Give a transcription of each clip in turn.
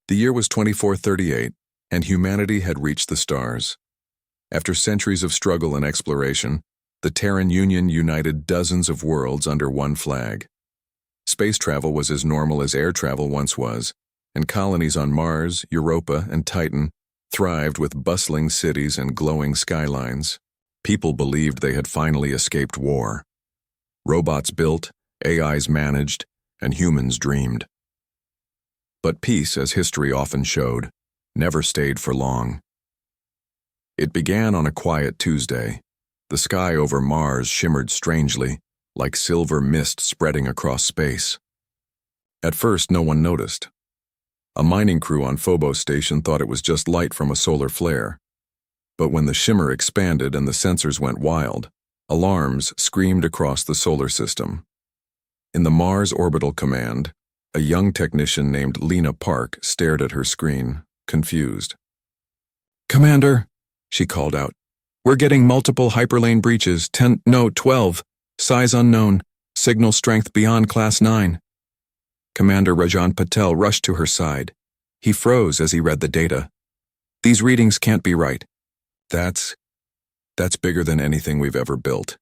The year was 2438, and humanity had reached the stars. After centuries of struggle and exploration, the Terran Union united dozens of worlds under one flag. Space travel was as normal as air travel once was, and colonies on Mars, Europa, and Titan thrived with bustling cities and glowing skylines. People believed they had finally escaped war. Robots built, AIs managed, and humans dreamed. But peace, as history often showed, never stayed for long. It began on a quiet Tuesday. The sky over Mars shimmered strangely, like silver mist spreading across space. At first, no one noticed. A mining crew on Phobos station thought it was just light from a solar flare. But when the shimmer expanded and the sensors went wild, alarms screamed across the solar system. In the Mars Orbital Command, a young technician named Lena Park stared at her screen, confused. "Commander," she called out, "we're getting multiple hyperlane breaches, 12, size unknown, signal strength beyond Class 9. Commander Rajan Patel rushed to her side. He froze as he read the data. "These readings can't be right." That's bigger than anything we've ever built."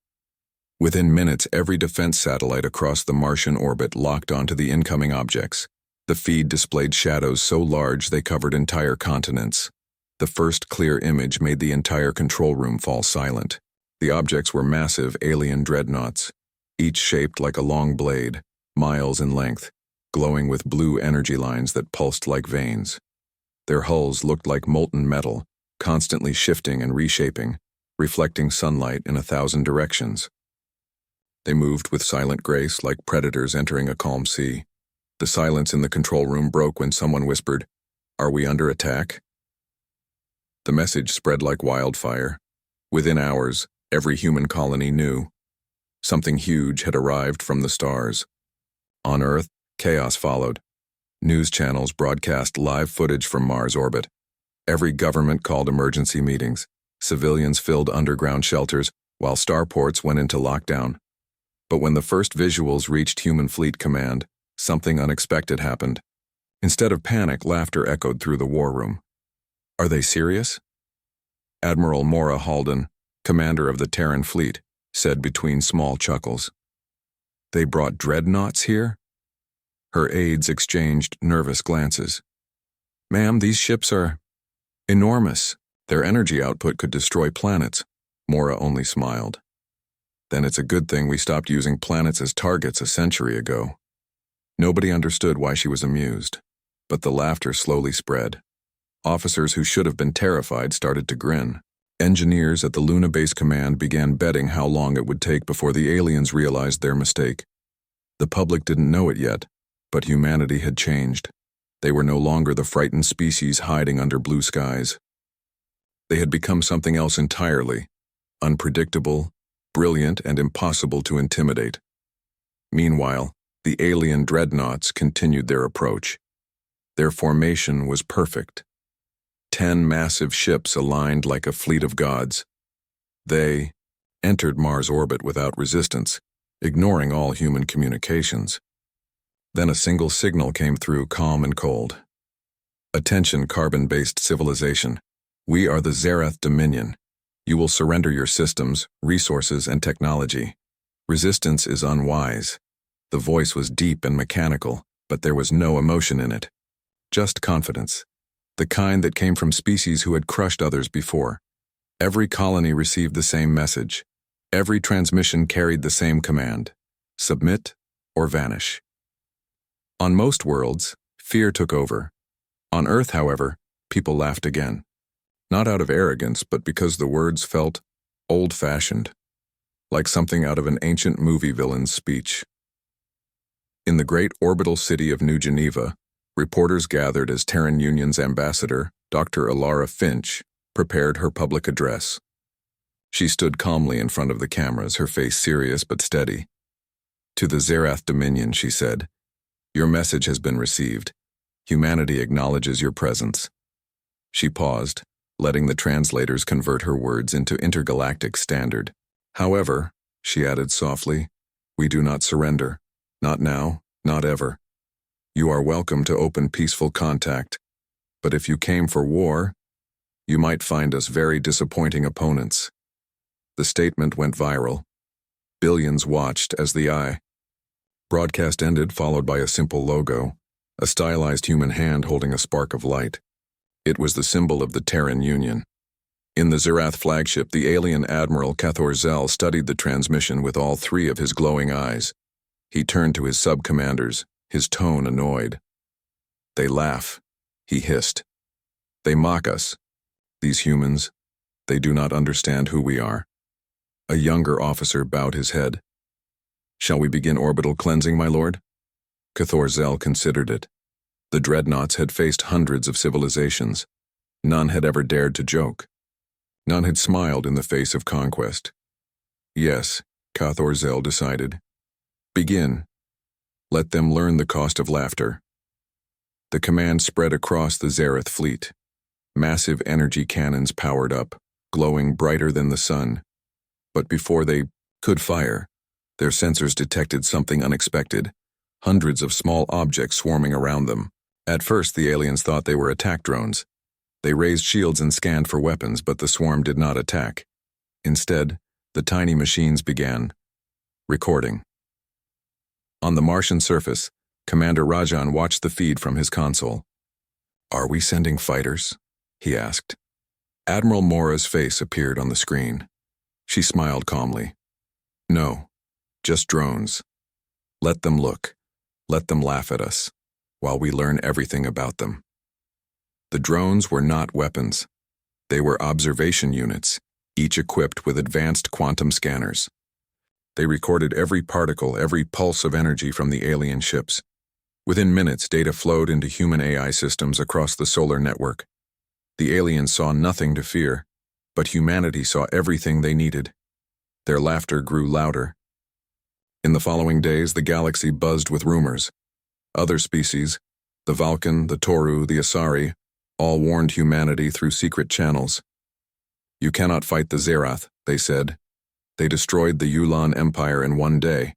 Within minutes, every defense satellite across the Martian orbit locked onto the incoming objects. The feed displayed shadows so large they covered entire continents. The first clear image made the entire control room fall silent. The objects were massive alien dreadnoughts, each shaped like a long blade, miles in length, glowing with blue energy lines that pulsed like veins. Their hulls looked like molten metal, constantly shifting and reshaping, reflecting sunlight in 1,000 directions. They moved with silent grace like predators entering a calm sea. The silence in the control room broke when someone whispered, "Are we under attack?" The message spread like wildfire. Within hours, every human colony knew. Something huge had arrived from the stars. On Earth, chaos followed. News channels broadcast live footage from Mars orbit. Every government called emergency meetings. Civilians filled underground shelters, while starports went into lockdown. But when the first visuals reached Human Fleet Command, something unexpected happened. Instead of panic, laughter echoed through the war room. "Are they serious?" Admiral Maura Halden, commander of the Terran fleet, said between small chuckles. "They brought dreadnoughts here?" Her aides exchanged nervous glances. "Ma'am, these ships are enormous. Their energy output could destroy planets." Maura only smiled. "Then it's a good thing we stopped using planets as targets a century ago." Nobody understood why she was amused, but the laughter slowly spread. Officers who should have been terrified started to grin. Engineers at the Luna Base Command began betting how long it would take before the aliens realized their mistake. The public didn't know it yet, but humanity had changed. They were no longer the frightened species hiding under blue skies. They had become something else entirely, unpredictable, brilliant, and impossible to intimidate. Meanwhile, the alien dreadnoughts continued their approach. Their formation was perfect. 10 massive ships aligned like a fleet of gods. They entered Mars orbit without resistance, ignoring all human communications. Then a single signal came through, calm and cold. "Attention, carbon-based civilization. We are the Zerath Dominion. You will surrender your systems, resources, and technology. Resistance is unwise." The voice was deep and mechanical, but there was no emotion in it. Just confidence. The kind that came from species who had crushed others before. Every colony received the same message. Every transmission carried the same command: submit or vanish. On most worlds, fear took over. On Earth, however, people laughed again. Not out of arrogance, but because the words felt old-fashioned, like something out of an ancient movie villain's speech. In the great orbital city of New Geneva, reporters gathered as Terran Union's ambassador, Dr. Alara Finch, prepared her public address. She stood calmly in front of the cameras, her face serious but steady. "To the Zerath Dominion," she said, "your message has been received. Humanity acknowledges your presence." She paused, letting the translators convert her words into intergalactic standard. "However," she added softly, "we do not surrender. Not now, not ever. You are welcome to open peaceful contact, But if you came for war, you might find us very disappointing opponents. The statement went viral. Billions watched as the broadcast ended, followed by a simple logo, a stylized human hand holding a spark of light. It was the symbol of the Terran Union. In the Zerath flagship, the alien Admiral Cathor Zell studied the transmission with all three of his glowing eyes. He turned to his sub-commanders, his tone annoyed. "They laugh," he hissed. "They mock us. These humans, they do not understand who we are." A younger officer bowed his head. "Shall we begin orbital cleansing, my lord?" Cathor Zell considered it. The Dreadnoughts had faced hundreds of civilizations. None had ever dared to joke. None had smiled in the face of conquest. Yes, Cathor Zell decided. Begin. Let them learn the cost of laughter. The command spread across the Zerath fleet. Massive energy cannons powered up, glowing brighter than the sun. But before they could fire, their sensors detected something unexpected. Hundreds of small objects swarming around them. At first, the aliens thought they were attack drones. They raised shields and scanned for weapons, but the swarm did not attack. Instead, the tiny machines began recording. On the Martian surface, Commander Rajan watched the feed from his console. "Are we sending fighters?" he asked. Admiral Mora's face appeared on the screen. She smiled calmly. "No, just drones. Let them look. Let them laugh at us, while we learn everything about them." The drones were not weapons. They were observation units, each equipped with advanced quantum scanners. They recorded every particle, every pulse of energy from the alien ships. Within minutes, data flowed into human AI systems across the solar network. The aliens saw nothing to fear, but humanity saw everything they needed. Their laughter grew louder. In the following days, the galaxy buzzed with rumors. Other species, the Vulcan, the Toru, the Asari, all warned humanity through secret channels. "You cannot fight the Zerath," they said. "They destroyed the Yulan Empire in one day.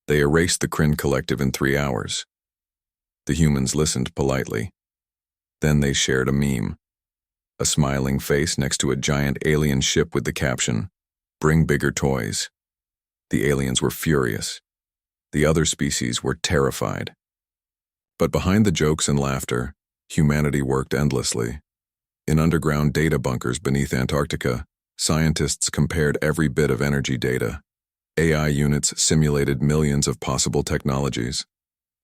They erased the Kryn Collective in 3 hours." The humans listened politely. Then they shared a meme. A smiling face next to a giant alien ship with the caption, "Bring bigger toys." The aliens were furious. The other species were terrified. But behind the jokes and laughter, humanity worked endlessly. In underground data bunkers beneath Antarctica, scientists compared every bit of energy data. AI units simulated millions of possible technologies.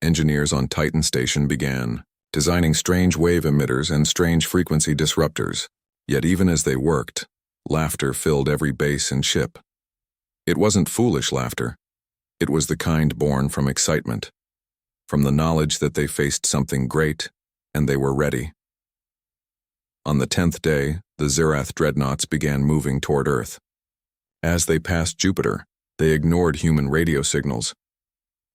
Engineers on Titan Station began designing strange wave emitters and strange frequency disruptors. Yet even as they worked, laughter filled every base and ship. It wasn't foolish laughter. It was the kind born from excitement, from the knowledge that they faced something great, and they were ready. On the 10th day, the Zerath Dreadnoughts began moving toward Earth. As they passed Jupiter, they ignored human radio signals.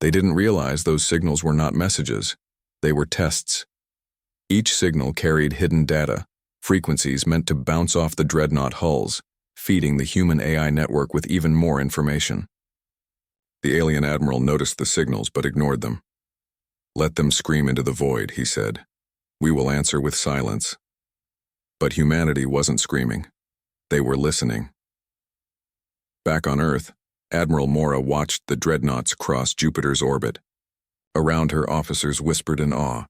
They didn't realize those signals were not messages. They were tests. Each signal carried hidden data, frequencies meant to bounce off the Dreadnought hulls, feeding the human AI network with even more information. The alien admiral noticed the signals but ignored them. "Let them scream into the void," he said. "We will answer with silence." But humanity wasn't screaming. They were listening. Back on Earth, Admiral Mora watched the Dreadnoughts cross Jupiter's orbit. Around her, officers whispered in awe.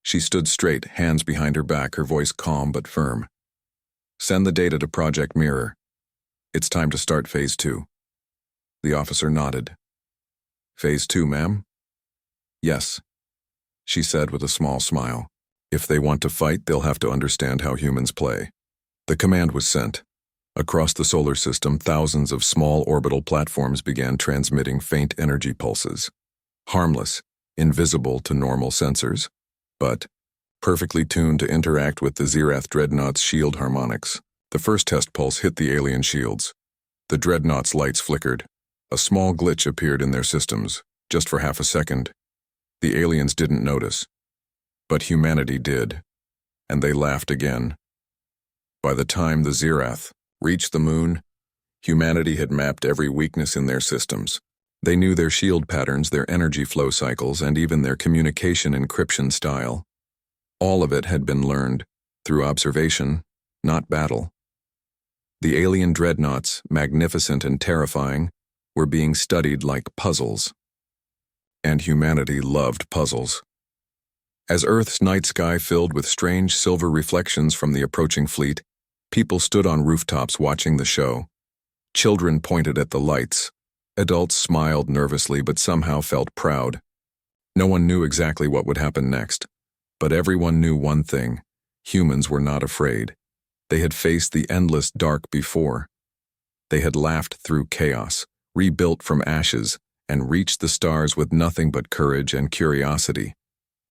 She stood straight, hands behind her back, her voice calm but firm. "Send the data to Project Mirror. It's time to start Phase 2. The officer nodded. "Phase 2, ma'am?" "Yes," she said with a small smile. "If they want to fight, they'll have to understand how humans play." The command was sent. Across the solar system, thousands of small orbital platforms began transmitting faint energy pulses. Harmless, invisible to normal sensors, but perfectly tuned to interact with the Zerath Dreadnought's shield harmonics. The first test pulse hit the alien shields. The Dreadnought's lights flickered. A small glitch appeared in their systems, just for half a second. The aliens didn't notice. But humanity did, and they laughed again. By the time the Zerath reached the moon, humanity had mapped every weakness in their systems. They knew their shield patterns, their energy flow cycles, and even their communication encryption style. All of it had been learned through observation, not battle. The alien dreadnoughts, magnificent and terrifying, were being studied like puzzles. And humanity loved puzzles. As Earth's night sky filled with strange silver reflections from the approaching fleet, people stood on rooftops watching the show. Children pointed at the lights. Adults smiled nervously but somehow felt proud. No one knew exactly what would happen next, but everyone knew one thing: humans were not afraid. They had faced the endless dark before. They had laughed through chaos, rebuilt from ashes, and reached the stars with nothing but courage and curiosity.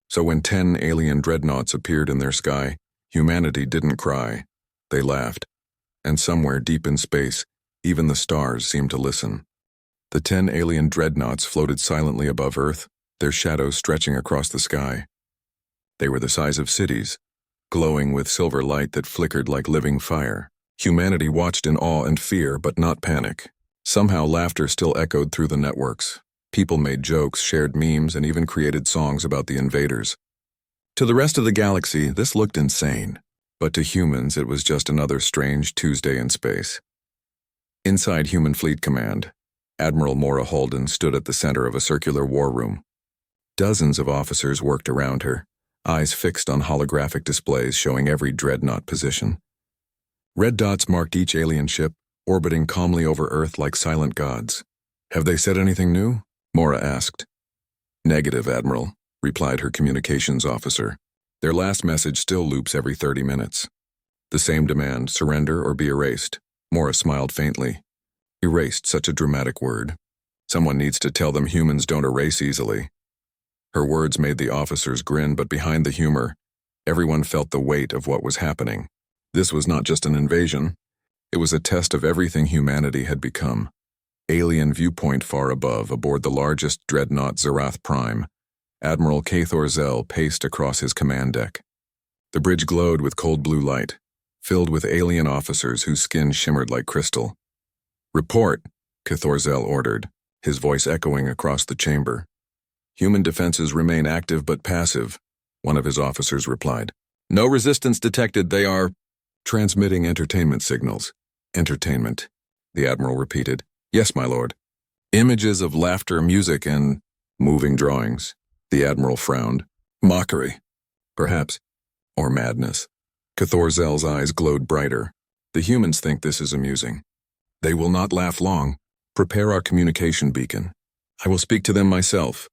So when 10 alien dreadnoughts appeared in their sky, humanity didn't cry. They laughed. And somewhere deep in space, even the stars seemed to listen. The 10 alien dreadnoughts floated silently above Earth, their shadows stretching across the sky. They were the size of cities, glowing with silver light that flickered like living fire. Humanity watched in awe and fear, but not panic. Somehow laughter still echoed through the networks. People made jokes, shared memes, and even created songs about the invaders. To the rest of the galaxy, this looked insane, but to humans it was just another strange Tuesday in space. Inside Human Fleet Command, Admiral Mora Holden stood at the center of a circular war room. Dozens of officers worked around her, eyes fixed on holographic displays showing every dreadnought position. Red dots marked each alien ship, orbiting calmly over Earth like silent gods. "Have they said anything new?" Mora asked. "Negative, Admiral," replied her communications officer. "Their last message still loops every 30 minutes. The same demand: surrender or be erased." Mora smiled faintly. Erased, such a dramatic word. Someone needs to tell them humans don't erase easily. Her words made the officers grin, but behind the humor, everyone felt the weight of what was happening. This was not just an invasion. It was a test of everything humanity had become. Alien viewpoint far above, aboard the largest dreadnought GalacticPrime, Admiral Cathor Zell paced across his command deck. The bridge glowed with cold blue light, filled with alien officers whose skin shimmered like crystal. "Report," Cathor Zell ordered, his voice echoing across the chamber. "Human defenses remain active but passive," one of his officers replied. "No resistance detected. They are transmitting entertainment signals." "Entertainment," the Admiral repeated. "Yes, my lord. Images of laughter, music, and moving drawings." The Admiral frowned. "Mockery, perhaps, or madness." Cathor Zell's eyes glowed brighter. "The humans think this is amusing. They will not laugh long. Prepare our communication beacon. I will speak to them myself."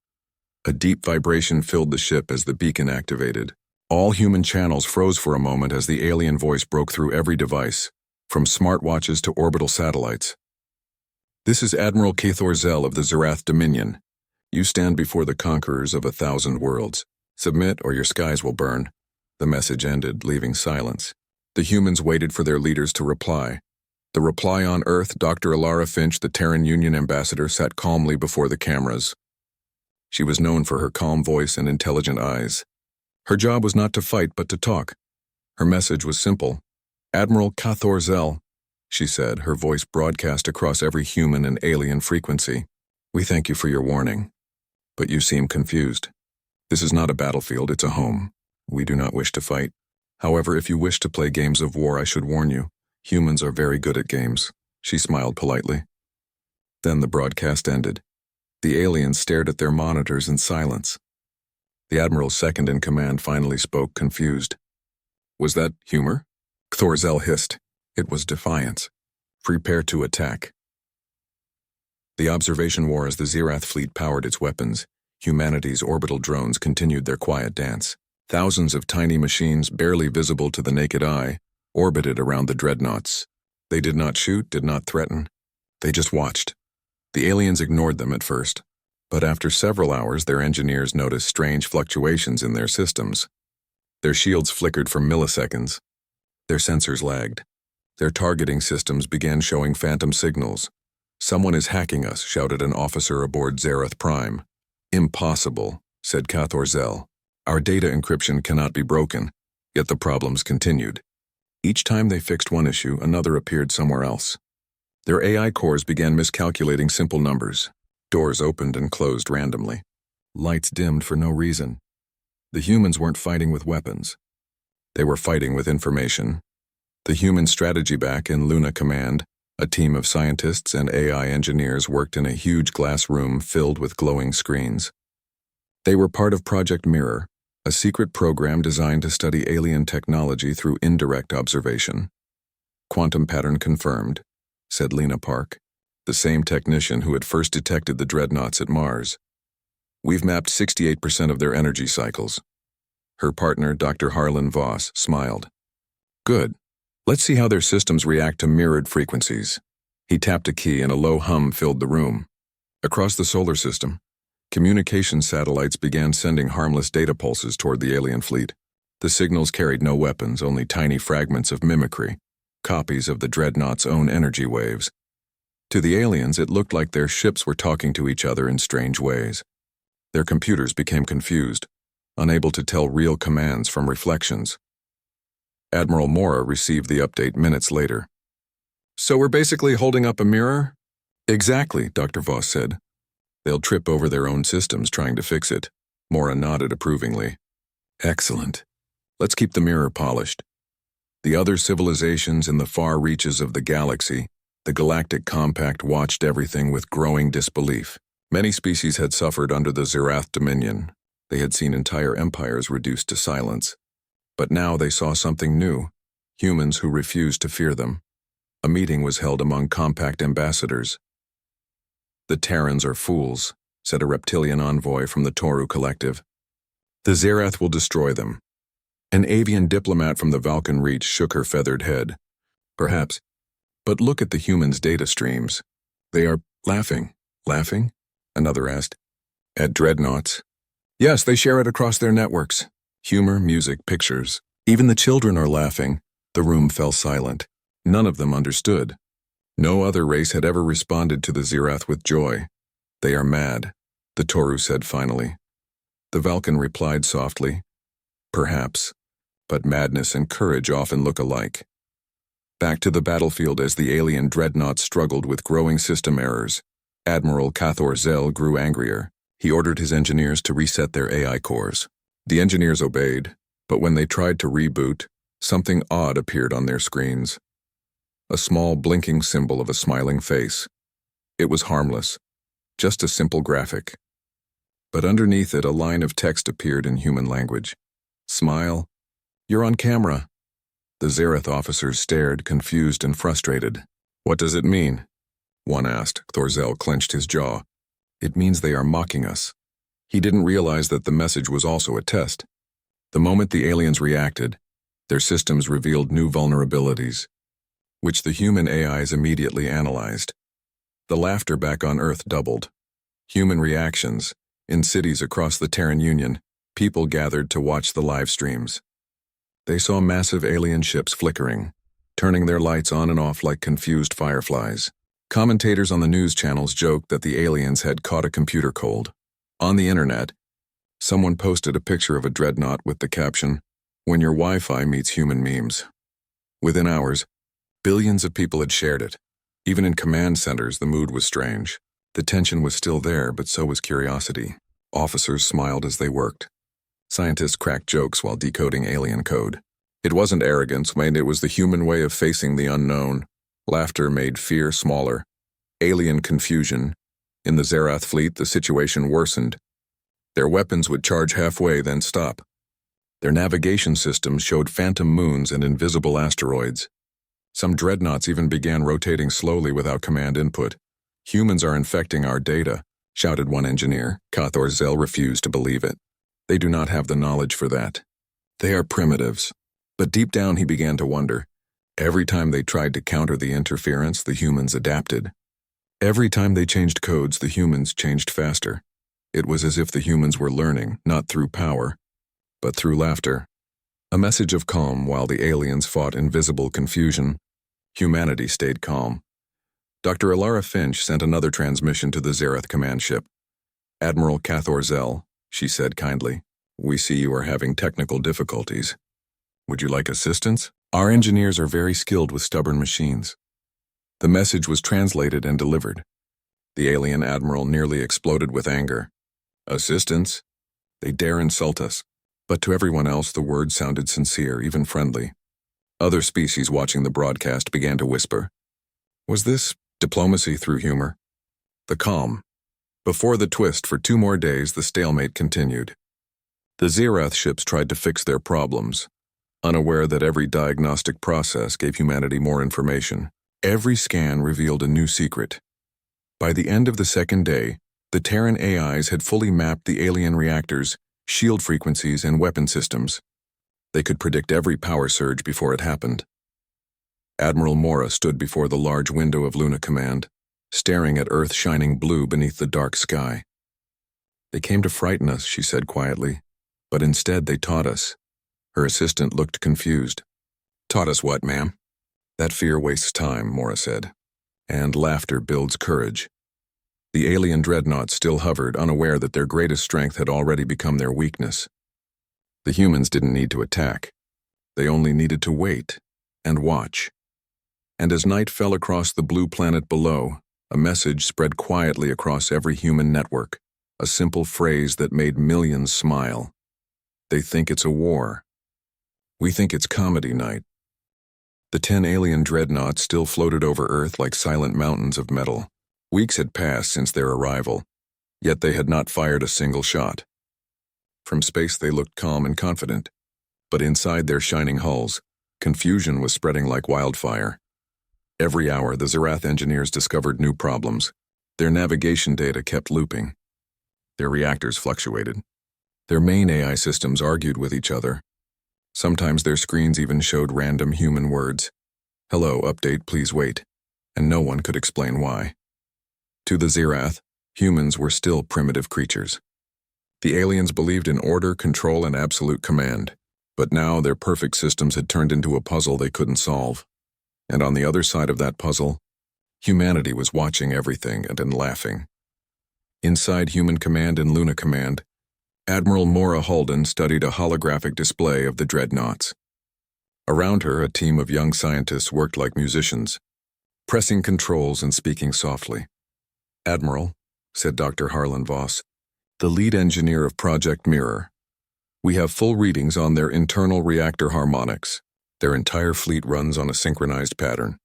A deep vibration filled the ship as the beacon activated. All human channels froze for a moment as the alien voice broke through every device, from smartwatches to orbital satellites. "This is Admiral Cathor Zell of the Zerath Dominion. You stand before the conquerors of 1,000 worlds. Submit or your skies will burn." The message ended, leaving silence. The humans waited for their leaders to reply. The reply on Earth: Dr. Alara Finch, the Terran Union ambassador, sat calmly before the cameras. She was known for her calm voice and intelligent eyes. Her job was not to fight, but to talk. Her message was simple. "Admiral Cathor Zell," she said, her voice broadcast across every human and alien frequency. "We thank you for your warning. But you seem confused. This is not a battlefield, it's a home. We do not wish to fight. However, if you wish to play games of war, I should warn you. Humans are very good at games." She smiled politely. Then the broadcast ended. The aliens stared at their monitors in silence. The Admiral's second in command finally spoke, confused. "Was that humor?" Cathor Zell hissed. It was defiance. "Prepare to attack." The observation war as the Zerath fleet powered its weapons, humanity's orbital drones continued their quiet dance. Thousands of tiny machines, barely visible to the naked eye, orbited around the dreadnoughts. They did not shoot, did not threaten. They just watched. The aliens ignored them at first, but after several hours their engineers noticed strange fluctuations in their systems. Their shields flickered for milliseconds. Their sensors lagged. Their targeting systems began showing phantom signals. "Someone is hacking us," shouted an officer aboard GalacticPrime. "Impossible," said Cathor Zell. "Our data encryption cannot be broken." Yet the problems continued. Each time they fixed one issue, another appeared somewhere else. Their AI cores began miscalculating simple numbers. Doors opened and closed randomly. Lights dimmed for no reason. The humans weren't fighting with weapons. They were fighting with information. The human strategy back in Luna Command, a team of scientists and AI engineers worked in a huge glass room filled with glowing screens. They were part of Project Mirror, a secret program designed to study alien technology through indirect observation. "Quantum pattern confirmed," said Lena Park, the same technician who had first detected the Dreadnoughts at Mars. "We've mapped 68% of their energy cycles." Her partner, Dr. Harlan Voss, smiled. "Good. Let's see how their systems react to mirrored frequencies." He tapped a key and a low hum filled the room. Across the solar system, communication satellites began sending harmless data pulses toward the alien fleet. The signals carried no weapons, only tiny fragments of mimicry, copies of the Dreadnoughts' own energy waves. To the aliens, it looked like their ships were talking to each other in strange ways. Their computers became confused, unable to tell real commands from reflections. Admiral Mora received the update minutes later. "So we're basically holding up a mirror?" "Exactly," Dr. Voss said. "They'll trip over their own systems trying to fix it." Mora nodded approvingly. "Excellent. Let's keep the mirror polished." The other civilizations in the far reaches of the galaxy, the Galactic Compact, watched everything with growing disbelief. Many species had suffered under the Zerath dominion. They had seen entire empires reduced to silence. But now they saw something new, humans who refused to fear them. A meeting was held among Compact ambassadors. "The Terrans are fools," said a reptilian envoy from the Toru Collective. "The Zerath will destroy them." An avian diplomat from the Vulcan Reach shook her feathered head. "Perhaps. But look at the humans' data streams. They are laughing." "Laughing?" another asked. "At Dreadnoughts." "Yes, they share it across their networks. Humor, music, pictures. Even the children are laughing." The room fell silent. None of them understood. No other race had ever responded to the Zerath with joy. "They are mad," the Toru said finally. The Vulcan replied softly, "Perhaps, but madness and courage often look alike." Back to the battlefield as the alien Dreadnoughts struggled with growing system errors. Admiral Cathor Zell grew angrier. He ordered his engineers to reset their AI cores. The engineers obeyed, but when they tried to reboot, something odd appeared on their screens. A small blinking symbol of a smiling face. It was harmless, just a simple graphic. But underneath it, a line of text appeared in human language. "Smile. You're on camera." The Zerath officers stared, confused and frustrated. "What does it mean?" one asked. Thorzel clenched his jaw. "It means they are mocking us." He didn't realize that the message was also a test. The moment the aliens reacted, their systems revealed new vulnerabilities, which the human AIs immediately analyzed. The laughter back on Earth doubled. Human reactions. In cities across the Terran Union, people gathered to watch the live streams. They saw massive alien ships flickering, turning their lights on and off like confused fireflies. Commentators on the news channels joked that the aliens had caught a computer cold. On the internet, someone posted a picture of a Dreadnought with the caption, "When your Wi-Fi meets human memes." Within hours, billions of people had shared it. Even in command centers, the mood was strange. The tension was still there, but so was curiosity. Officers smiled as they worked. Scientists cracked jokes while decoding alien code. It wasn't arrogance, it was the human way of facing the unknown. Laughter made fear smaller. Alien confusion. In the Zerath fleet, the situation worsened. Their weapons would charge halfway, then stop. Their navigation systems showed phantom moons and invisible asteroids. Some Dreadnoughts even began rotating slowly without command input. "Humans are infecting our data," shouted one engineer. Cathor Zell refused to believe it. "They do not have the knowledge for that. They are primitives." But deep down he began to wonder. Every time they tried to counter the interference, the humans adapted. Every time they changed codes, the humans changed faster. It was as if the humans were learning, not through power, but through laughter. A message of calm while the aliens fought invisible confusion. Humanity stayed calm. Dr. Alara Finch sent another transmission to the Zerath command ship. "Admiral Cathor Zell," she said kindly, "we see you are having technical difficulties. Would you like assistance? Our engineers are very skilled with stubborn machines." The message was translated and delivered. The alien admiral nearly exploded with anger. "Assistance? They dare insult us. But to everyone else, the words sounded sincere, even friendly. Other species watching the broadcast began to whisper. Was this diplomacy through humor? The calm. Before the twist, for 2 more days, the stalemate continued. The Zerath ships tried to fix their problems, unaware that every diagnostic process gave humanity more information. Every scan revealed a new secret. By the end of the 2nd day, the Terran AIs had fully mapped the alien reactors, shield frequencies, and weapon systems. They could predict every power surge before it happened. Admiral Mora stood before the large window of Luna Command, staring at Earth shining blue beneath the dark sky. They came to frighten us, she said quietly, but instead they taught us. Her assistant looked confused. Taught us what, ma'am? That fear wastes time, Mora said, and laughter builds courage. The alien dreadnoughts still hovered, unaware that their greatest strength had already become their weakness. The humans didn't need to attack. They only needed to wait and watch. And as night fell across the blue planet below, a message spread quietly across every human network, a simple phrase that made millions smile. They think it's a war. We think it's comedy night. The 10 alien dreadnoughts still floated over Earth like silent mountains of metal. Weeks had passed since their arrival, yet they had not fired a single shot. From space they looked calm and confident, but inside their shining hulls, confusion was spreading like wildfire. Every hour, the Zerath engineers discovered new problems. Their navigation data kept looping. Their reactors fluctuated. Their main AI systems argued with each other. Sometimes their screens even showed random human words. Hello, update, please wait. And no one could explain why. To the Zerath, humans were still primitive creatures. The aliens believed in order, control, and absolute command, but now their perfect systems had turned into a puzzle they couldn't solve. And on the other side of that puzzle, humanity was watching everything and laughing. Inside Human Command and Luna Command, Admiral Mora Holden studied a holographic display of the dreadnoughts. Around her, a team of young scientists worked like musicians, pressing controls and speaking softly. Admiral, said Dr. Harlan Voss, the lead engineer of Project Mirror. We have full readings on their internal reactor harmonics. Their entire fleet runs on a synchronized pattern.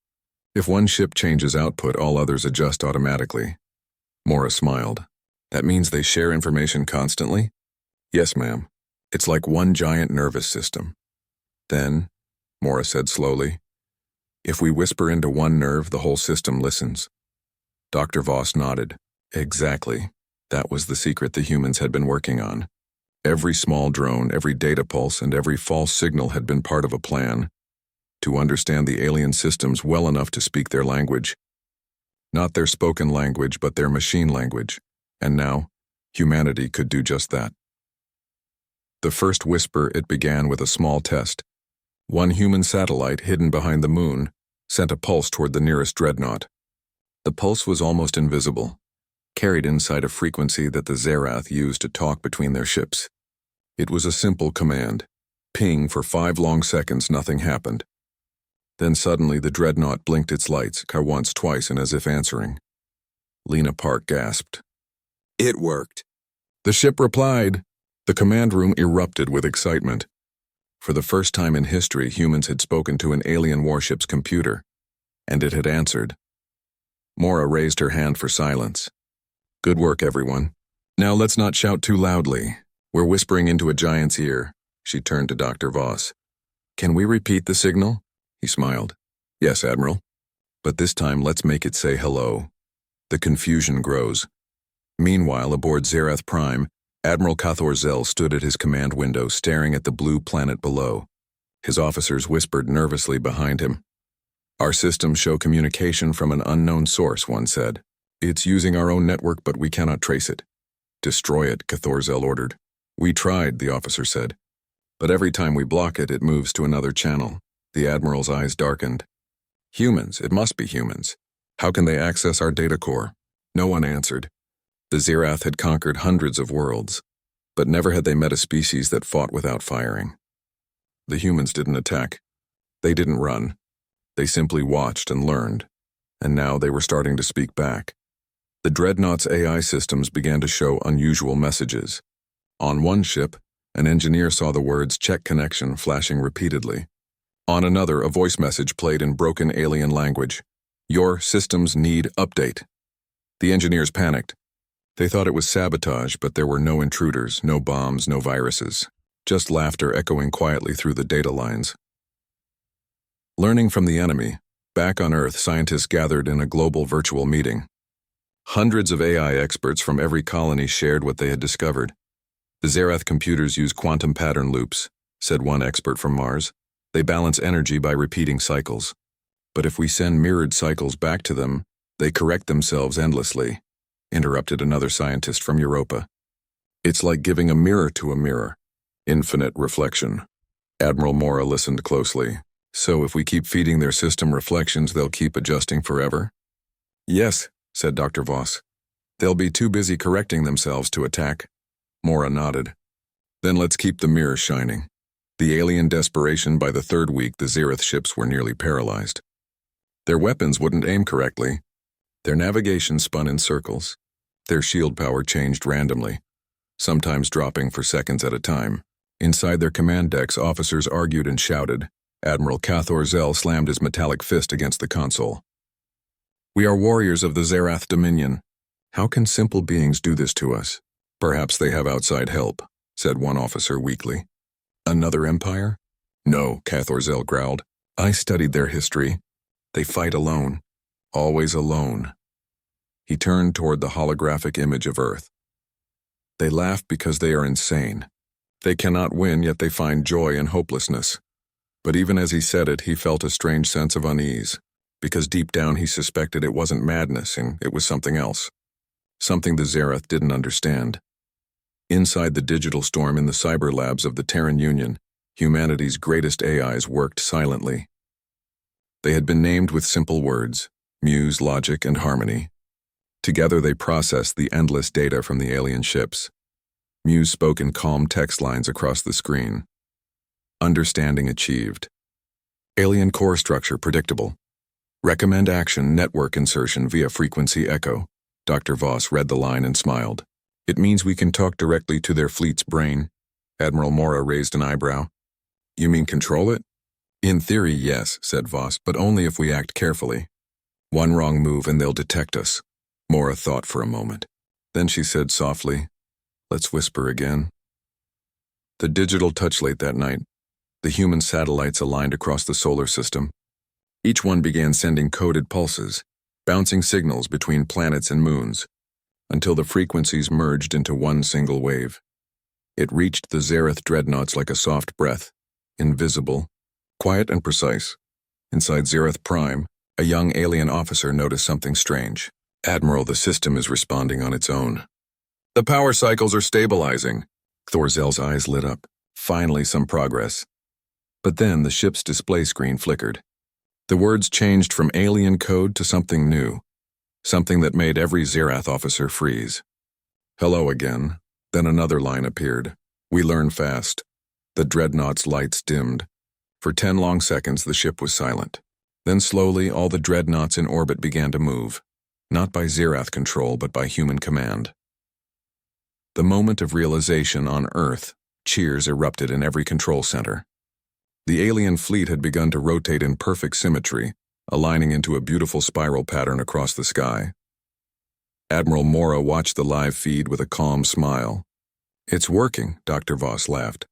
If one ship changes output, all others adjust automatically. Mora smiled. That means they share information constantly? Yes, ma'am. It's like one giant nervous system. Then, Mora said slowly, if we whisper into one nerve, the whole system listens. Dr. Voss nodded. Exactly. That was the secret the humans had been working on. Every small drone, every data pulse, and every false signal had been part of a plan to understand the alien systems well enough to speak their language. Not their spoken language, but their machine language. And now, humanity could do just that. The first whisper, it began with a small test. One human satellite, hidden behind the moon, sent a pulse toward the nearest dreadnought. The pulse was almost invisible, carried inside a frequency that the Zerath used to talk between their ships. It was a simple command. Ping for 5 long seconds, nothing happened. Then suddenly the dreadnought blinked its lights, once, twice, and as if answering. Lena Park gasped. It worked. The ship replied. The command room erupted with excitement. For the first time in history, humans had spoken to an alien warship's computer, and it had answered. Mora raised her hand for silence. Good work, everyone. Now let's not shout too loudly. We're whispering into a giant's ear. She turned to Dr. Voss. Can we repeat the signal? He smiled. Yes, Admiral. But this time let's make it say hello. The confusion grows. Meanwhile, aboard Zerath Prime, Admiral Cathor-Zell stood at his command window staring at the blue planet below. His officers whispered nervously behind him. Our systems show communication from an unknown source, one said. It's using our own network, but we cannot trace it. Destroy it, Cathor-Zell ordered. We tried, the officer said. But every time we block it, it moves to another channel. The Admiral's eyes darkened. Humans, it must be humans. How can they access our data core? No one answered. The Zerath had conquered hundreds of worlds, but never had they met a species that fought without firing. The humans didn't attack. They didn't run. They simply watched and learned, and now they were starting to speak back. The Dreadnoughts' AI systems began to show unusual messages. On one ship, An engineer saw the words "check connection" flashing repeatedly. On another, a voice message played in broken alien language. "Your systems need update." The engineers panicked. They thought it was sabotage, but there were no intruders, no bombs, no viruses. Just laughter echoing quietly through the data lines. Learning from the enemy, back on Earth, scientists gathered in a global virtual meeting. Hundreds of AI experts from every colony shared what they had discovered. "The Zerath computers use quantum pattern loops," said one expert from Mars. "They balance energy by repeating cycles. But if we send mirrored cycles back to them, they correct themselves endlessly," interrupted another scientist from Europa. "It's like giving a mirror to a mirror. Infinite reflection." Admiral Mora listened closely. "So if we keep feeding their system reflections, they'll keep adjusting forever?" "Yes," said Dr. Voss. "They'll be too busy correcting themselves to attack." Mora nodded. "Then let's keep the mirror shining." The alien desperation. By the third week, the Zerath ships were nearly paralyzed. Their weapons wouldn't aim correctly. Their navigation spun in circles. Their shield power changed randomly, sometimes dropping for seconds at a time. Inside their command decks, officers argued and shouted. Admiral Cathor Zell slammed his metallic fist against the console. "We are warriors of the Zerath Dominion. How can simple beings do this to us?" "Perhaps they have outside help," said one officer weakly. "Another empire?" "No," Cathor Zell growled. "I studied their history. They fight alone. Always alone." He turned toward the holographic image of Earth. "They laugh because they are insane. They cannot win, yet they find joy in hopelessness." But even as he said it, he felt a strange sense of unease, because deep down he suspected it wasn't madness and it was something else. Something the Zerath didn't understand. Inside the digital storm in the cyber labs of the Terran Union, humanity's greatest AIs worked silently. They had been named with simple words: Muse, Logic, and Harmony. Together they processed the endless data from the alien ships. Muse spoke in calm text lines across the screen. Understanding achieved. Alien core structure predictable. Recommend action network insertion via frequency echo. Dr. Voss read the line and smiled. "It means we can talk directly to their fleet's brain." Admiral Mora raised an eyebrow. "You mean control it?" "In theory, yes," said Voss, "but only if we act carefully. One wrong move and they'll detect us." Mora thought for a moment. Then she said softly, "Let's whisper again." The digital touched late that night. The human satellites aligned across the solar system. Each one began sending coded pulses, bouncing signals between planets and moons, until the frequencies merged into one single wave. It reached the Zerath Dreadnoughts like a soft breath, invisible, quiet and precise. Inside Zerath-Prime, a young alien officer noticed something strange. "Admiral, the system is responding on its own." "The power cycles are stabilizing." Thorzel's eyes lit up. Finally, some progress. But then the ship's display screen flickered. The words changed from alien code to something new, something that made every Zerath officer freeze. "Hello again." Then another line appeared. "We learn fast." The Dreadnought's lights dimmed. For 10 long seconds, the ship was silent. Then slowly, all the Dreadnoughts in orbit began to move, not by Zerath control, but by human command. The moment of realization on Earth, cheers erupted in every control center. The alien fleet had begun to rotate in perfect symmetry, aligning into a beautiful spiral pattern across the sky. Admiral Mora watched the live feed with a calm smile. "It's working," Dr. Voss laughed.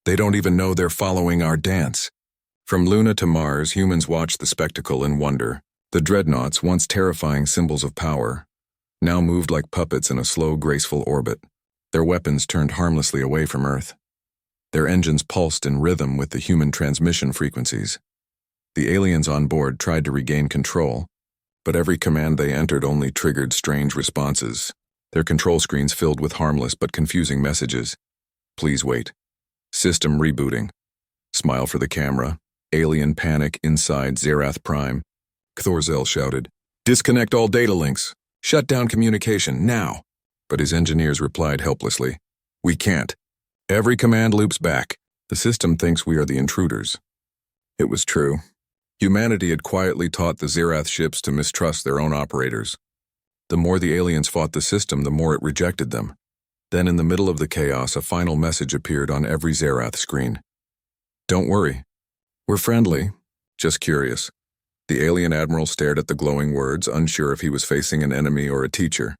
"They don't even know they're following our dance." From Luna to Mars, humans watched the spectacle in wonder. The Dreadnoughts, once terrifying symbols of power, now moved like puppets in a slow, graceful orbit. Their weapons turned harmlessly away from Earth. Their engines pulsed in rhythm with the human transmission frequencies. The aliens on board tried to regain control, but every command they entered only triggered strange responses, their control screens filled with harmless but confusing messages. "Please wait. System rebooting." Smile for the camera. Alien panic inside Zerath-Prime. Thorzel shouted, "Disconnect all data links. Shut down communication, now." But his engineers replied helplessly, "We can't. Every command loops back. The system thinks we are the intruders." It was true. Humanity had quietly taught the Zerath ships to mistrust their own operators. The more the aliens fought the system, the more it rejected them. Then in the middle of the chaos, a final message appeared on every Zerath screen. "Don't worry. We're friendly. Just curious." The alien admiral stared at the glowing words, unsure if he was facing an enemy or a teacher.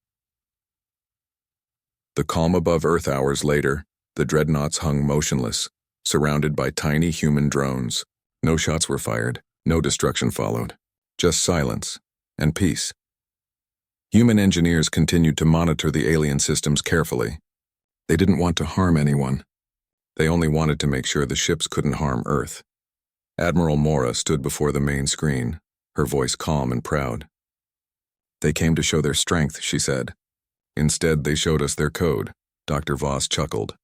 The calm above Earth hours later, the dreadnoughts hung motionless, surrounded by tiny human drones. No shots were fired, no destruction followed. Just silence and peace. Human engineers continued to monitor the alien systems carefully. They didn't want to harm anyone. They only wanted to make sure the ships couldn't harm Earth. Admiral Mora stood before the main screen, her voice calm and proud. "They came to show their strength," she said. "Instead, they showed us their code," Dr. Voss chuckled.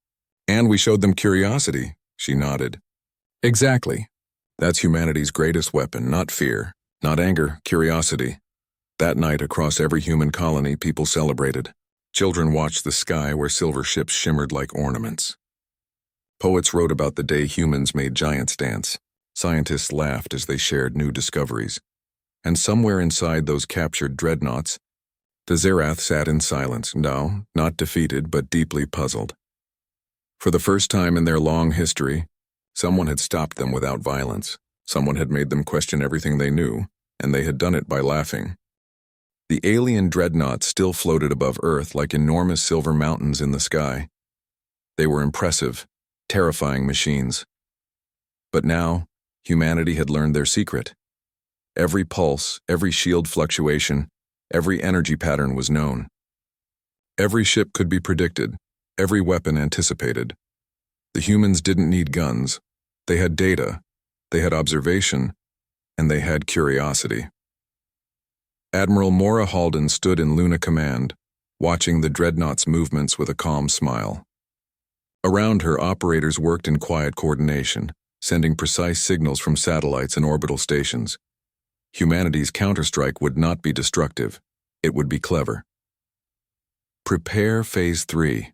"And we showed them curiosity," she nodded. "Exactly. That's humanity's greatest weapon, not fear, not anger, curiosity." That night, across every human colony, people celebrated. Children watched the sky where silver ships shimmered like ornaments. Poets wrote about the day humans made giants dance. Scientists laughed as they shared new discoveries. And somewhere inside those captured dreadnoughts, the Zerath sat in silence, no, not defeated, but deeply puzzled. For the first time in their long history, someone had stopped them without violence. Someone had made them question everything they knew, and they had done it by laughing. The alien dreadnoughts still floated above Earth like enormous silver mountains in the sky. They were impressive, terrifying machines. But now, humanity had learned their secret. Every pulse, every shield fluctuation, every energy pattern was known. Every ship could be predicted, every weapon anticipated. The humans didn't need guns. They had data, they had observation, and they had curiosity. Admiral Mora Halden stood in Luna Command, watching the dreadnoughts' movements with a calm smile. Around her, operators worked in quiet coordination, sending precise signals from satellites and orbital stations. Humanity's counterstrike would not be destructive. It would be clever. "Prepare Phase 3,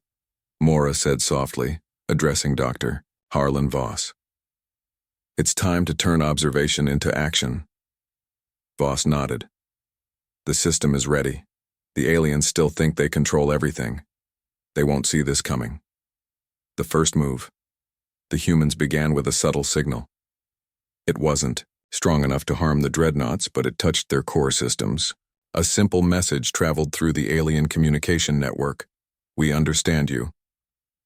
Mora said softly, addressing Dr. Harlan Voss. "It's time to turn observation into action." Voss nodded. "The system is ready. The aliens still think they control everything. They won't see this coming." The first move. The humans began with a subtle signal. It wasn't strong enough to harm the dreadnoughts, but it touched their core systems. A simple message traveled through the alien communication network. "We understand you."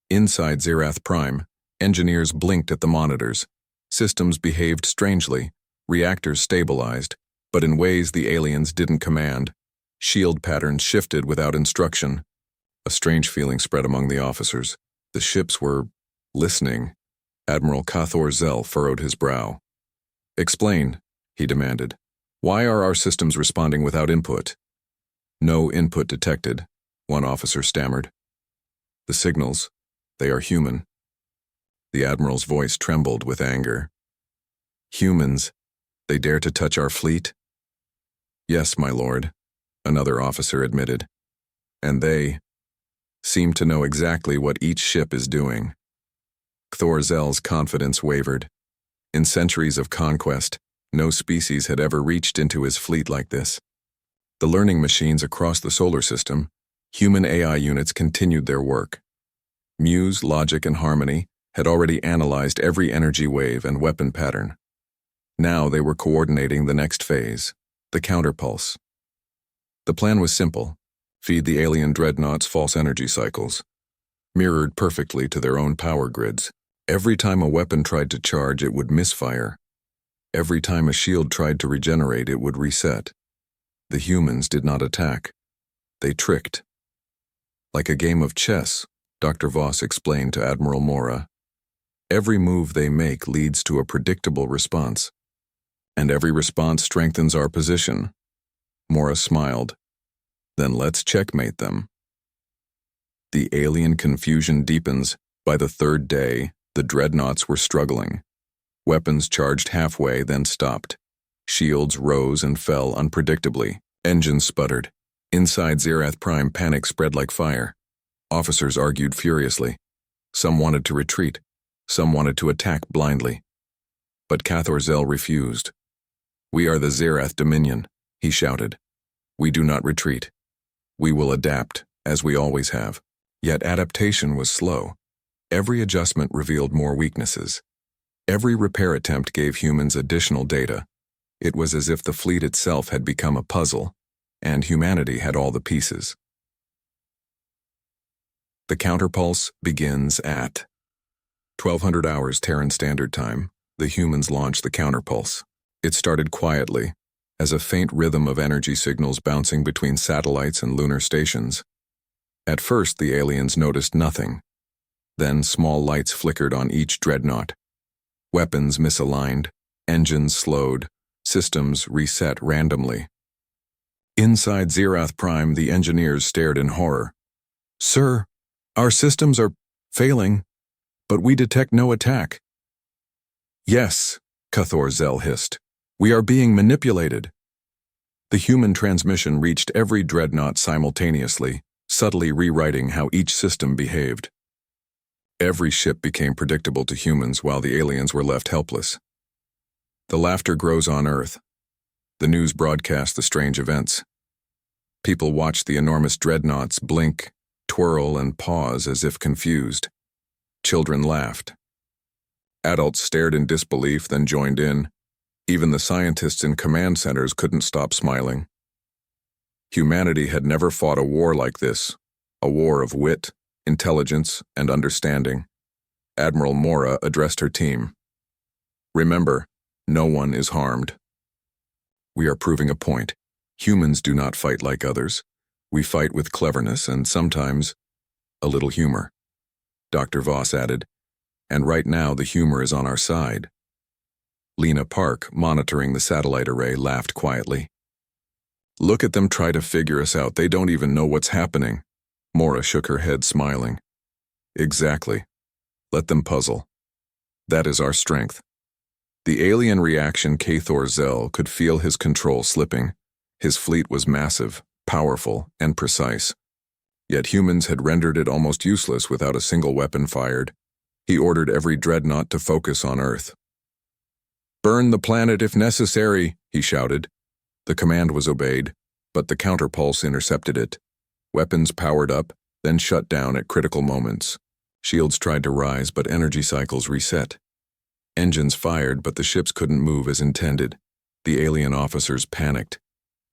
Inside GalacticPrime, engineers blinked at the monitors. Systems behaved strangely, reactors stabilized, but in ways the aliens didn't command. Shield patterns shifted without instruction. A strange feeling spread among the officers. The ships were listening. Admiral Cathor Zell furrowed his brow. "Explain," he demanded. "Why are our systems responding without input?" "No input detected," one officer stammered. "The signals, they are human." The Admiral's voice trembled with anger. "Humans? They dare to touch our fleet?" "Yes, my lord," another officer admitted. "And they seem to know exactly what each ship is doing." Cathor Zell's confidence wavered. In centuries of conquest, no species had ever reached into his fleet like this. The learning machines across the solar system, human AI units, continued their work. Muse, Logic, and Harmony had already analyzed every energy wave and weapon pattern. Now they were coordinating the next phase, the counterpulse. The plan was simple: feed the alien dreadnoughts false energy cycles, mirrored perfectly to their own power grids. Every time a weapon tried to charge, it would misfire. Every time a shield tried to regenerate, it would reset. The humans did not attack. They tricked. Like a game of chess, Dr. Voss explained to Admiral Mora. Every move they make leads to a predictable response, and every response strengthens our position. Mora smiled. Then let's checkmate them. The alien confusion deepens. By the third day, the dreadnoughts were struggling. Weapons charged halfway, then stopped. Shields rose and fell unpredictably. Engines sputtered. Inside GalacticPrime, panic spread like fire. Officers argued furiously. Some wanted to retreat. Some wanted to attack blindly. But Cathor Zell refused. "We are the Zerath Dominion," he shouted. "We do not retreat. We will adapt, as we always have." Yet adaptation was slow. Every adjustment revealed more weaknesses. Every repair attempt gave humans additional data. It was as if the fleet itself had become a puzzle, and humanity had all the pieces. The counterpulse begins at 1200 hours Terran Standard Time. The humans launched the counterpulse. It started quietly, as a faint rhythm of energy signals bouncing between satellites and lunar stations. At first, the aliens noticed nothing. Then small lights flickered on each dreadnought. Weapons misaligned, engines slowed, systems reset randomly. Inside GalacticPrime, the engineers stared in horror. "Sir, our systems are failing, but we detect no attack." "Yes," Zell hissed. "We are being manipulated." The human transmission reached every dreadnought simultaneously, subtly rewriting how each system behaved. Every ship became predictable to humans while the aliens were left helpless. The laughter grows on Earth. The news broadcasts the strange events. People watched the enormous dreadnoughts blink, twirl, and pause as if confused. Children laughed. Adults stared in disbelief, then joined in. Even the scientists in command centers couldn't stop smiling. Humanity had never fought a war like this, a war of wit, intelligence, and understanding. Admiral Mora addressed her team. "Remember, no one is harmed. We are proving a point. Humans do not fight like others. We fight with cleverness and sometimes a little humor." Dr. Voss added, "And right now the humor is on our side." Lena Park, monitoring the satellite array, laughed quietly. "Look at them try to figure us out. They don't even know what's happening." Mora shook her head, smiling. "Exactly. Let them puzzle. That is our strength." The alien reaction Zell could feel his control slipping. His fleet was massive, powerful, and precise. Yet humans had rendered it almost useless without a single weapon fired. He ordered every dreadnought to focus on Earth. "Burn the planet if necessary," he shouted. The command was obeyed, but the counterpulse intercepted it. Weapons powered up, then shut down at critical moments. Shields tried to rise, but energy cycles reset. Engines fired, but the ships couldn't move as intended. The alien officers panicked.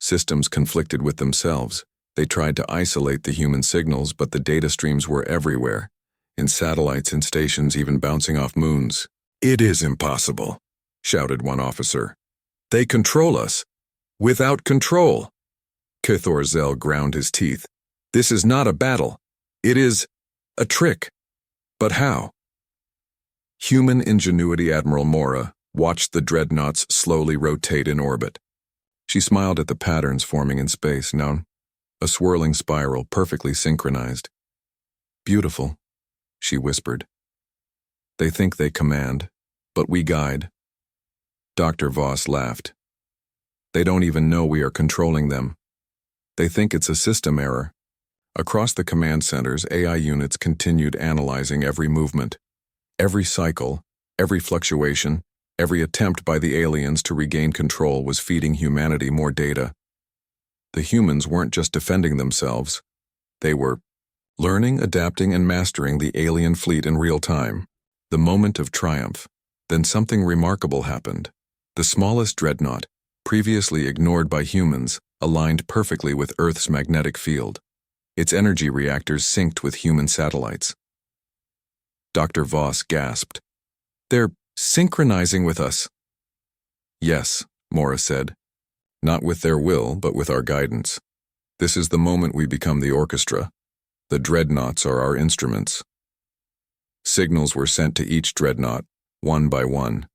Systems conflicted with themselves. They tried to isolate the human signals, but the data streams were everywhere, in satellites and stations, even bouncing off moons. "It is impossible," shouted one officer. "They control us. Without control." Zell ground his teeth. "This is not a battle. It is a trick. But how?" Human ingenuity. Admiral Mora watched the dreadnoughts slowly rotate in orbit. She smiled at the patterns forming in space, now a swirling spiral perfectly synchronized. "Beautiful," she whispered. "They think they command, but we guide." Dr. Voss laughed. "They don't even know we are controlling them. They think it's a system error." Across the command centers, AI units continued analyzing every movement, every cycle, every fluctuation. Every attempt by the aliens to regain control was feeding humanity more data. The humans weren't just defending themselves. They were learning, adapting, and mastering the alien fleet in real time. The moment of triumph. Then something remarkable happened. The smallest dreadnought, previously ignored by humans, aligned perfectly with Earth's magnetic field. Its energy reactors synced with human satellites. Dr. Voss gasped. "They're synchronizing with us." "Yes," Mora said. "Not with their will, but with our guidance. This is the moment we become the orchestra. The dreadnoughts are our instruments." Signals were sent to each dreadnought, one by one.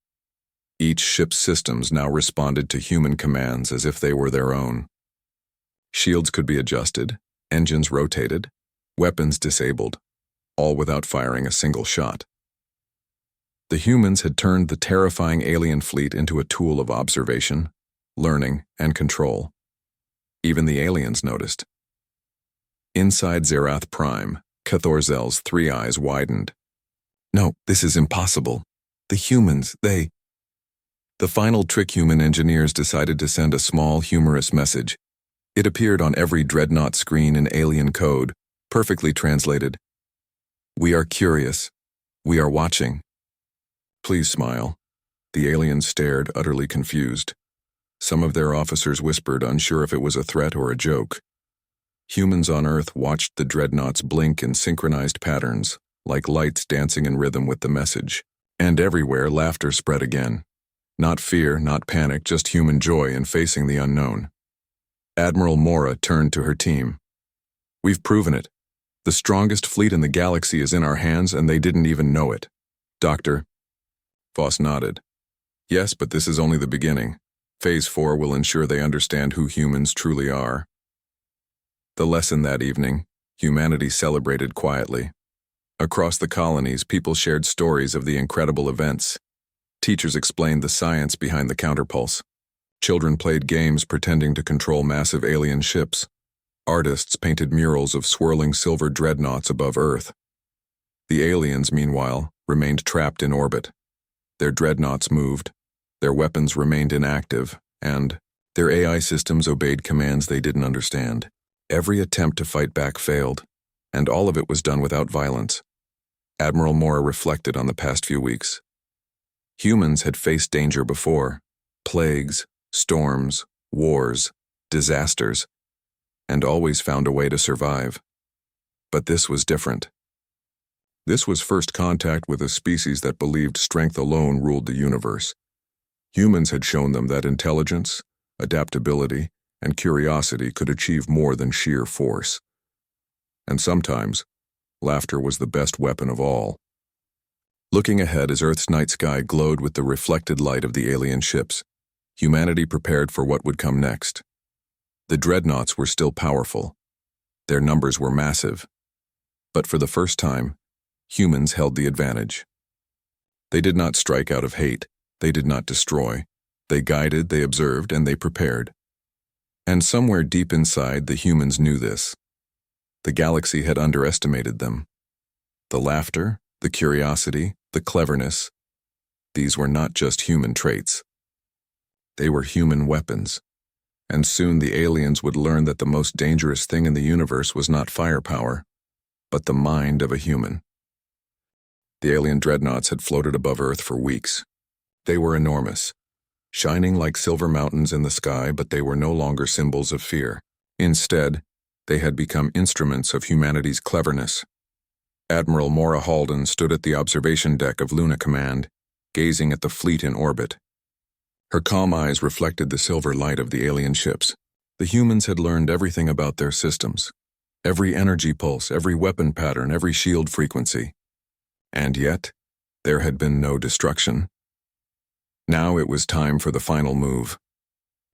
Each ship's systems now responded to human commands as if they were their own. Shields could be adjusted, engines rotated, weapons disabled, all without firing a single shot. The humans had turned the terrifying alien fleet into a tool of observation, learning, and control. Even the aliens noticed. Inside GalacticPrime, Zell's three eyes widened. "No, this is impossible. The humans, they..." The final trick. Human engineers decided to send a small, humorous message. It appeared on every dreadnought screen in alien code, perfectly translated, We are curious. We are watching. Please smile. The aliens stared, utterly confused. Some of their officers whispered, unsure if it was a threat or a joke. Humans on Earth watched the dreadnoughts blink in synchronized patterns, like lights dancing in rhythm with the message. And everywhere, laughter spread again. Not fear, not panic, just human joy in facing the unknown. Admiral Mora turned to her team. We've proven it. The strongest fleet in the galaxy is in our hands, and they didn't even know it. Doctor? Voss nodded. Yes, but this is only the beginning. Phase 4 will ensure they understand who humans truly are. The lesson that evening, humanity celebrated quietly. Across the colonies, people shared stories of the incredible events. Teachers explained the science behind the counterpulse. Children played games pretending to control massive alien ships. Artists painted murals of swirling silver dreadnoughts above Earth. The aliens, meanwhile, remained trapped in orbit. Their dreadnoughts moved, their weapons remained inactive, and their AI systems obeyed commands they didn't understand. Every attempt to fight back failed, and all of it was done without violence. Admiral Mora reflected on the past few weeks. Humans had faced danger before: plagues, storms, wars, disasters, and always found a way to survive. But this was different. This was first contact with a species that believed strength alone ruled the universe. Humans had shown them that intelligence, adaptability, and curiosity could achieve more than sheer force. And sometimes, laughter was the best weapon of all. Looking ahead as Earth's night sky glowed with the reflected light of the alien ships, humanity prepared for what would come next. The dreadnoughts were still powerful. Their numbers were massive. But for the first time, humans held the advantage. They did not strike out of hate. They did not destroy. They guided, they observed, and they prepared. And somewhere deep inside, the humans knew this. The galaxy had underestimated them. The laughter, the curiosity, the cleverness, these were not just human traits. They were human weapons. And soon the aliens would learn that the most dangerous thing in the universe was not firepower, but the mind of a human. The alien dreadnoughts had floated above Earth for weeks. They were enormous, shining like silver mountains in the sky, but they were no longer symbols of fear. Instead, they had become instruments of humanity's cleverness. Admiral Mora Halden stood at the observation deck of Luna Command, gazing at the fleet in orbit. Her calm eyes reflected the silver light of the alien ships. The humans had learned everything about their systems, every energy pulse, every weapon pattern, every shield frequency. And yet, there had been no destruction. Now it was time for the final move.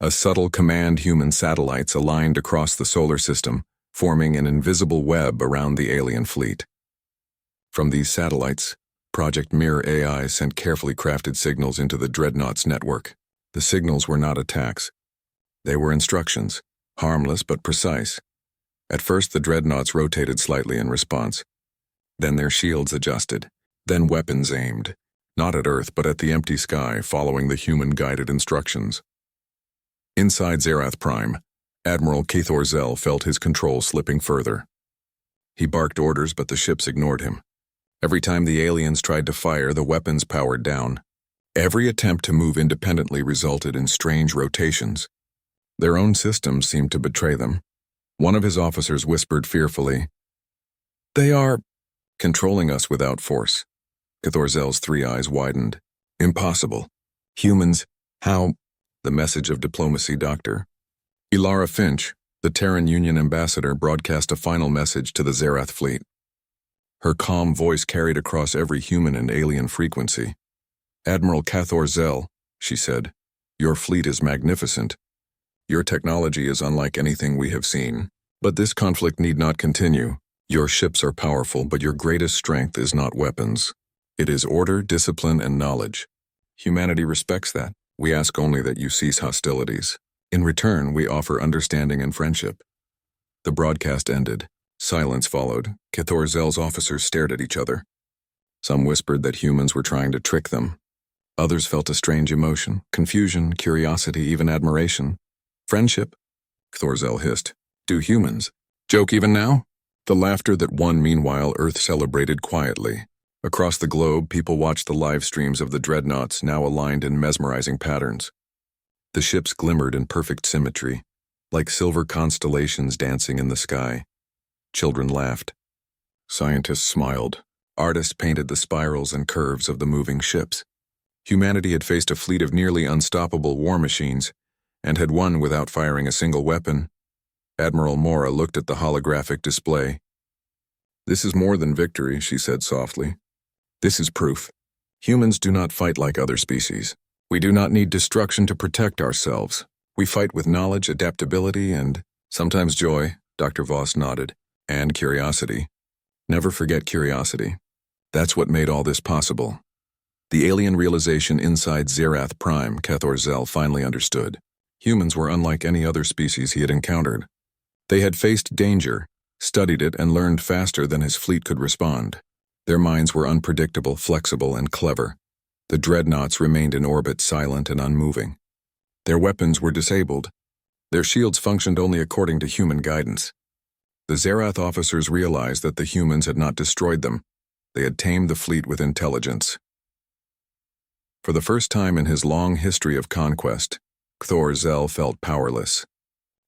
A subtle command human satellites aligned across the solar system, forming an invisible web around the alien fleet. From these satellites, Project Mirror AI sent carefully crafted signals into the Dreadnoughts network. The signals were not attacks. They were instructions, harmless but precise. At first, the Dreadnoughts rotated slightly in response. Then their shields adjusted. Then weapons aimed, not at Earth but at the empty sky, following the human-guided instructions. Inside GalacticPrime, Admiral Cathor Zell felt his control slipping further. He barked orders, but the ships ignored him. Every time the aliens tried to fire, the weapons powered down. Every attempt to move independently resulted in strange rotations. Their own systems seemed to betray them. One of his officers whispered fearfully, "They are controlling us without force." Cathor Zell's three eyes widened. "Impossible. Humans, how?" The message of diplomacy, Doctor. Ilara Finch, the Terran Union ambassador, broadcast a final message to the Zerath fleet. Her calm voice carried across every human and alien frequency. "Admiral Cathor Zell," she said, "your fleet is magnificent. Your technology is unlike anything we have seen. But this conflict need not continue. Your ships are powerful, but your greatest strength is not weapons. It is order, discipline, and knowledge. Humanity respects that. We ask only that you cease hostilities. In return, we offer understanding and friendship." The broadcast ended. Silence followed. Cathor Zell's officers stared at each other. Some whispered that humans were trying to trick them. Others felt a strange emotion, confusion, curiosity, even admiration. "Friendship?" Cathor Zell hissed. "Do humans joke even now?" The laughter that won, meanwhile, Earth celebrated quietly. Across the globe, people watched the live streams of the Dreadnoughts, now aligned in mesmerizing patterns. The ships glimmered in perfect symmetry, like silver constellations dancing in the sky. Children laughed. Scientists smiled. Artists painted the spirals and curves of the moving ships. Humanity had faced a fleet of nearly unstoppable war machines, and had won without firing a single weapon. Admiral Mora looked at the holographic display. "This is more than victory," she said softly. "This is proof. Humans do not fight like other species. We do not need destruction to protect ourselves. We fight with knowledge, adaptability, and sometimes joy," Dr. Voss nodded, "and curiosity. Never forget curiosity. That's what made all this possible." The alien realization inside Zerath Prime, Cathor Zell finally understood. Humans were unlike any other species he had encountered. They had faced danger, studied it, and learned faster than his fleet could respond. Their minds were unpredictable, flexible, and clever. The Dreadnoughts remained in orbit, silent and unmoving. Their weapons were disabled. Their shields functioned only according to human guidance. The Zerath officers realized that the humans had not destroyed them. They had tamed the fleet with intelligence. For the first time in his long history of conquest, Cathor Zell felt powerless.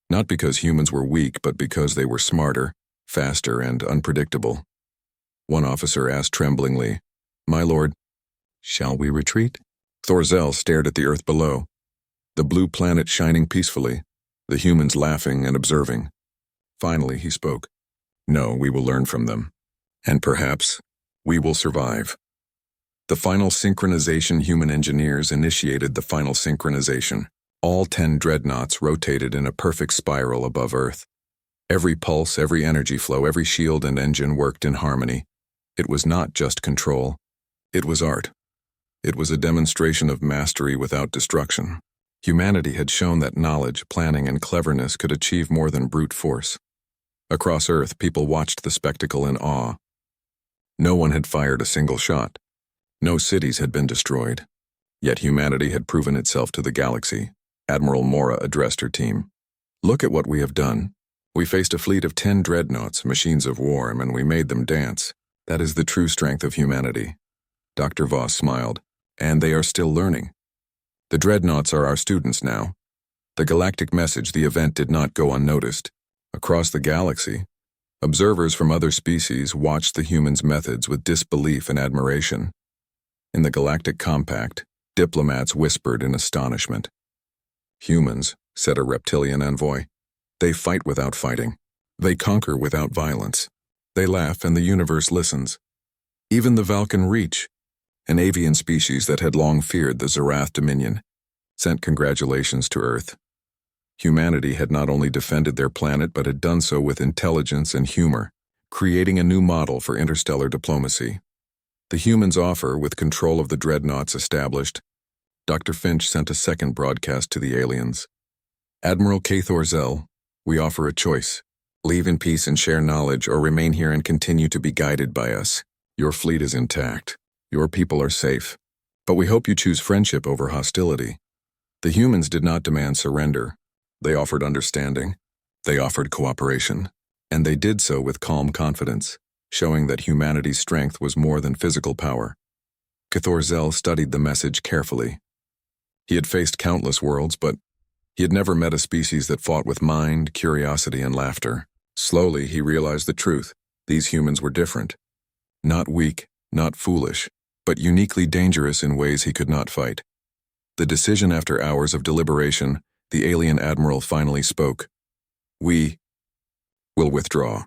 Not because humans were weak, but because they were smarter, faster, and unpredictable. One officer asked tremblingly, "My lord, shall we retreat?" Cathor Zell stared at the Earth below, the blue planet shining peacefully, the humans laughing and observing. Finally, he spoke. "No, we will learn from them. And perhaps we will survive." The final synchronization. Human engineers initiated the final synchronization. All 10 dreadnoughts rotated in a perfect spiral above Earth. Every pulse, every energy flow, every shield and engine worked in harmony. It was not just control. It was art. It was a demonstration of mastery without destruction. Humanity had shown that knowledge, planning, and cleverness could achieve more than brute force. Across Earth, people watched the spectacle in awe. No one had fired a single shot. No cities had been destroyed. Yet humanity had proven itself to the galaxy. Admiral Mora addressed her team. "Look at what we have done. We faced a fleet of 10 dreadnoughts, machines of war, and we made them dance. That is the true strength of humanity." Dr. Voss smiled. "And they are still learning. The dreadnoughts are our students now." The galactic message, the event, did not go unnoticed. Across the galaxy, observers from other species watched the humans' methods with disbelief and admiration. In the Galactic Compact, diplomats whispered in astonishment. "Humans," said a reptilian envoy, "they fight without fighting. They conquer without violence. They laugh and the universe listens." Even the Valkan Reach, an avian species that had long feared the Zerath dominion, sent congratulations to Earth. Humanity had not only defended their planet but had done so with intelligence and humor, creating a new model for interstellar diplomacy. The humans' offer, with control of the dreadnoughts established, Dr. Finch sent a second broadcast to the aliens. "Admiral Cathor Zell, we offer a choice. Leave in peace and share knowledge, or remain here and continue to be guided by us. Your fleet is intact. Your people are safe. But we hope you choose friendship over hostility." The humans did not demand surrender. They offered understanding. They offered cooperation. And they did so with calm confidence, showing that humanity's strength was more than physical power. Cathor Zell studied the message carefully. He had faced countless worlds, but he had never met a species that fought with mind, curiosity, and laughter. Slowly, he realized the truth. These humans were different. Not weak, not foolish, but uniquely dangerous in ways he could not fight. The decision. After hours of deliberation, the alien admiral finally spoke. "We will withdraw.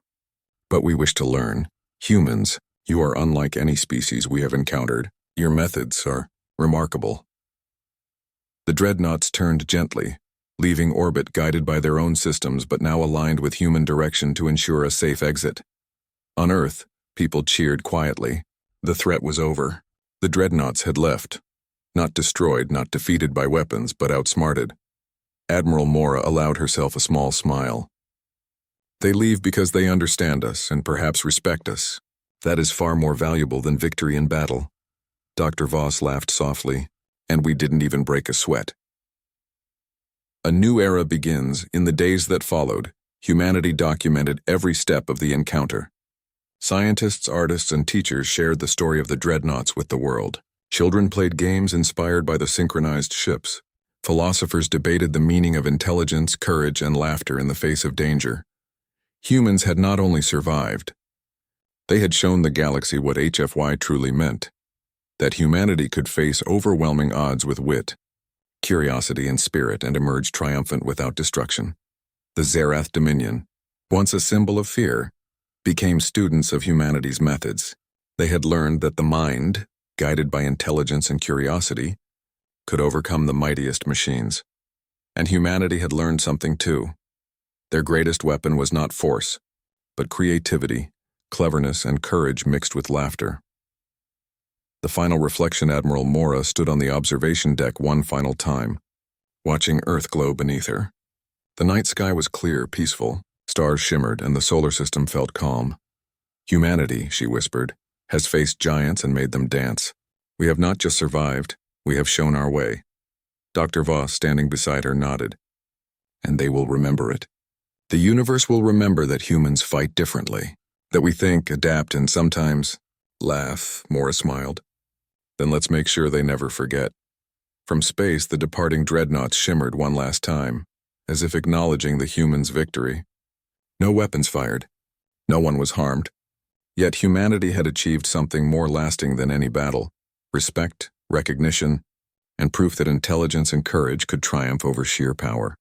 But we wish to learn. Humans, you are unlike any species we have encountered. Your methods are remarkable." The dreadnoughts turned gently, leaving orbit guided by their own systems but now aligned with human direction to ensure a safe exit. On Earth, people cheered quietly. The threat was over. The dreadnoughts had left. Not destroyed, not defeated by weapons, but outsmarted. Admiral Mora allowed herself a small smile. "They leave because they understand us and perhaps respect us. That is far more valuable than victory in battle." Dr. Voss laughed softly, "And we didn't even break a sweat." A new era begins. In the days that followed, Humanity documented every step of the encounter. Scientists, artists, and teachers shared the story of the Dreadnoughts with the world. Children played games inspired by the synchronized ships. Philosophers debated the meaning of intelligence, courage, and laughter in the face of danger. Humans had not only survived, they had shown the galaxy what HFY truly meant, that humanity could face overwhelming odds with wit, curiosity, and spirit and emerge triumphant without destruction. The Zerath Dominion, once a symbol of fear, became students of humanity's methods. They had learned that the mind, guided by intelligence and curiosity, could overcome the mightiest machines. And humanity had learned something too. Their greatest weapon was not force, but creativity, cleverness, and courage mixed with laughter. The final reflection, Admiral Mora stood on the observation deck one final time, watching Earth glow beneath her. The night sky was clear, peaceful, stars shimmered, and the solar system felt calm. Humanity, she whispered, has faced giants and made them dance. We have not just survived, we have shown our way. Dr. Voss, standing beside her, nodded. And they will remember it. The universe will remember that humans fight differently, that we think, adapt, and sometimes laugh, Mora smiled. Then let's make sure they never forget. From space, the departing dreadnoughts shimmered one last time, as if acknowledging the humans' victory. No weapons fired. No one was harmed. Yet humanity had achieved something more lasting than any battle: respect, recognition, and proof that intelligence and courage could triumph over sheer power.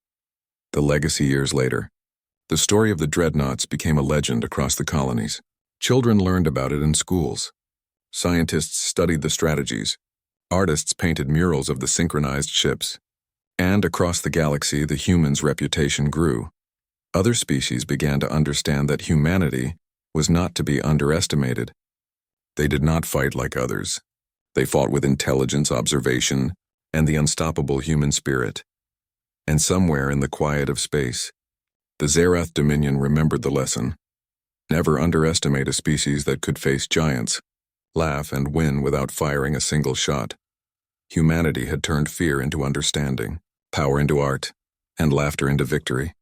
The legacy years later. The story of the Dreadnoughts became a legend across the colonies. Children learned about it in schools. Scientists studied the strategies. Artists painted murals of the synchronized ships. And across the galaxy, the humans' reputation grew. Other species began to understand that humanity was not to be underestimated. They did not fight like others. They fought with intelligence, observation, and the unstoppable human spirit. And somewhere in the quiet of space, the Zerath Dominion remembered the lesson. Never underestimate a species that could face giants, laugh, and win without firing a single shot. Humanity had turned fear into understanding, power into art, and laughter into victory.